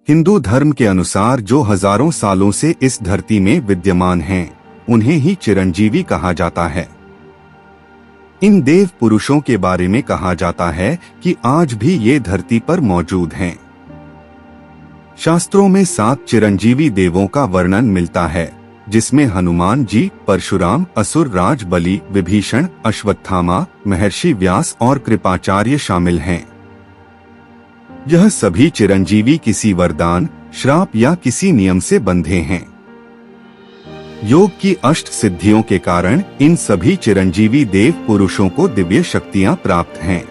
हिंदू धर्म के अनुसार जो हजारों सालों से इस धरती में विद्यमान हैं, उन्हें ही चिरंजीवी कहा जाता है। इन देव पुरुषों के बारे में कहा जाता है कि आज भी ये धरती पर मौजूद हैं। शास्त्रों में 7 चिरंजीवी देवों का वर्णन मिलता है, जिसमें हनुमान जी, परशुराम, असुर राज बलि, विभीषण, अश्वत्थामा, महर्षि व्यास और कृपाचार्य शामिल हैं। यह सभी चिरंजीवी किसी वरदान, श्राप या किसी नियम से बंधे हैं। योग की अष्ट सिद्धियों के कारण इन सभी चिरंजीवी देव पुरुषों को दिव्य शक्तियां प्राप्त हैं।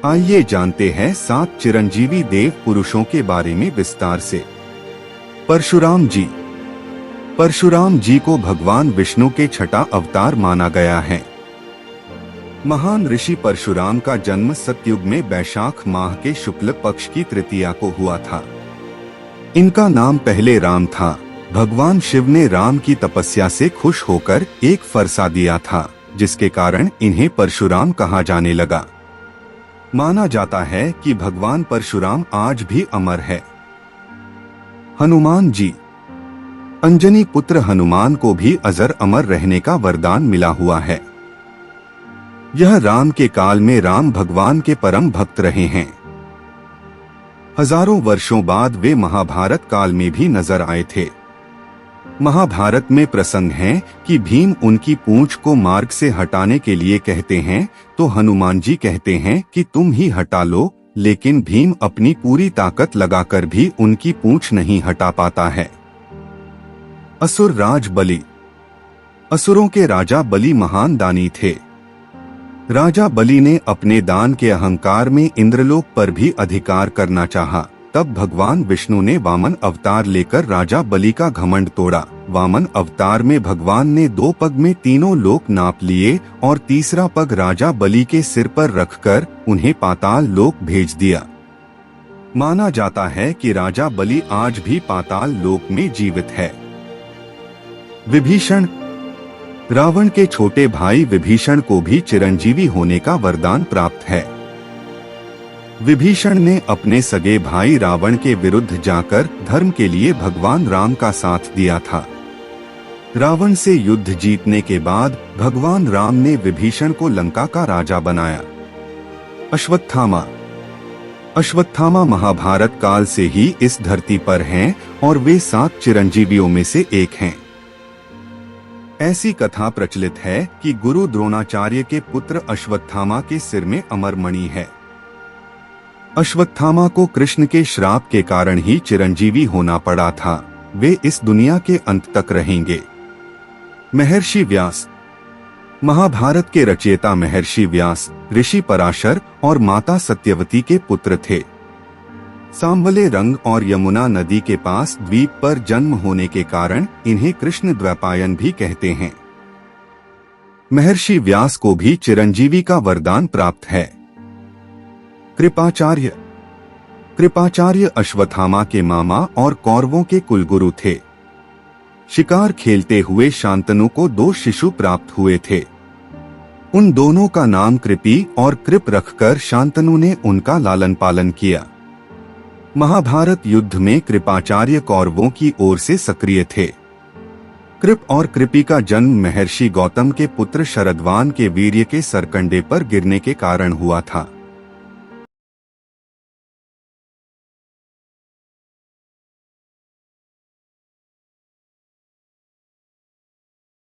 आइए जानते हैं 7 चिरंजीवी देव पुरुषों के बारे में विस्तार से। परशुराम जी। परशुराम जी को भगवान विष्णु के छठा अवतार माना गया है। महान ऋषि परशुराम का जन्म सतयुग में वैशाख माह के शुक्ल पक्ष की तृतीया को हुआ था। इनका नाम पहले राम था। भगवान शिव ने राम की तपस्या से खुश होकर एक फरसा दिया था, जिसके कारण इन्हें परशुराम कहा जाने लगा। माना जाता है कि भगवान परशुराम आज भी अमर है। हनुमान जी। अंजनी पुत्र हनुमान को भी अजर अमर रहने का वरदान मिला हुआ है। यह राम के काल में राम भगवान के परम भक्त रहे हैं। हजारों वर्षों बाद वे महाभारत काल में भी नजर आए थे। महाभारत में प्रसंग है कि भीम उनकी पूंछ को मार्ग से हटाने के लिए कहते हैं, तो हनुमान जी कहते हैं कि तुम ही हटा लो, लेकिन भीम अपनी पूरी ताकत लगाकर भी उनकी पूंछ नहीं हटा पाता है। असुर राज बलि। असुरों के राजा बलि महान दानी थे। राजा बलि ने अपने दान के अहंकार में इंद्रलोक पर भी अधिकार करना चाहा। तब भगवान विष्णु ने वामन अवतार लेकर राजा बलि का घमंड तोड़ा। वामन अवतार में भगवान ने 2 पग में तीनों लोक नाप लिए और तीसरा पग राजा बलि के सिर पर रखकर उन्हें पाताल लोक भेज दिया। माना जाता है कि राजा बलि आज भी पाताल लोक में जीवित है। विभीषण। रावण के छोटे भाई विभीषण को भी चिरंजीवी होने का वरदान प्राप्त है। विभीषण ने अपने सगे भाई रावण के विरुद्ध जाकर धर्म के लिए भगवान राम का साथ दिया था। रावण से युद्ध जीतने के बाद भगवान राम ने विभीषण को लंका का राजा बनाया। अश्वत्थामा। अश्वत्थामा महाभारत काल से ही इस धरती पर हैं और वे 7 चिरंजीवियों में से एक हैं। ऐसी कथा प्रचलित है कि गुरु द्रोणाचार्य के पुत्र अश्वत्थामा के सिर में अमर मणि है। अश्वत्थामा को कृष्ण के श्राप के कारण ही चिरंजीवी होना पड़ा था। वे इस दुनिया के अंत तक रहेंगे। महर्षि व्यास। महाभारत के रचयिता महर्षि व्यास ऋषि पराशर और माता सत्यवती के पुत्र थे। सांवले रंग और यमुना नदी के पास द्वीप पर जन्म होने के कारण इन्हें कृष्ण द्वैपायन भी कहते हैं। महर्षि व्यास को भी चिरंजीवी का वरदान प्राप्त है। कृपाचार्य। कृपाचार्य अश्वत्थामा के मामा और कौरवों के कुलगुरु थे। शिकार खेलते हुए शांतनु को 2 शिशु प्राप्त हुए थे। उन दोनों का नाम कृपी और कृप रखकर शांतनु ने उनका लालन पालन किया। महाभारत युद्ध में कृपाचार्य कौरवों की ओर से सक्रिय थे। कृप और कृपी का जन्म महर्षि गौतम के पुत्र शरद्वान के वीर्य के सरकंडे पर गिरने के कारण हुआ था।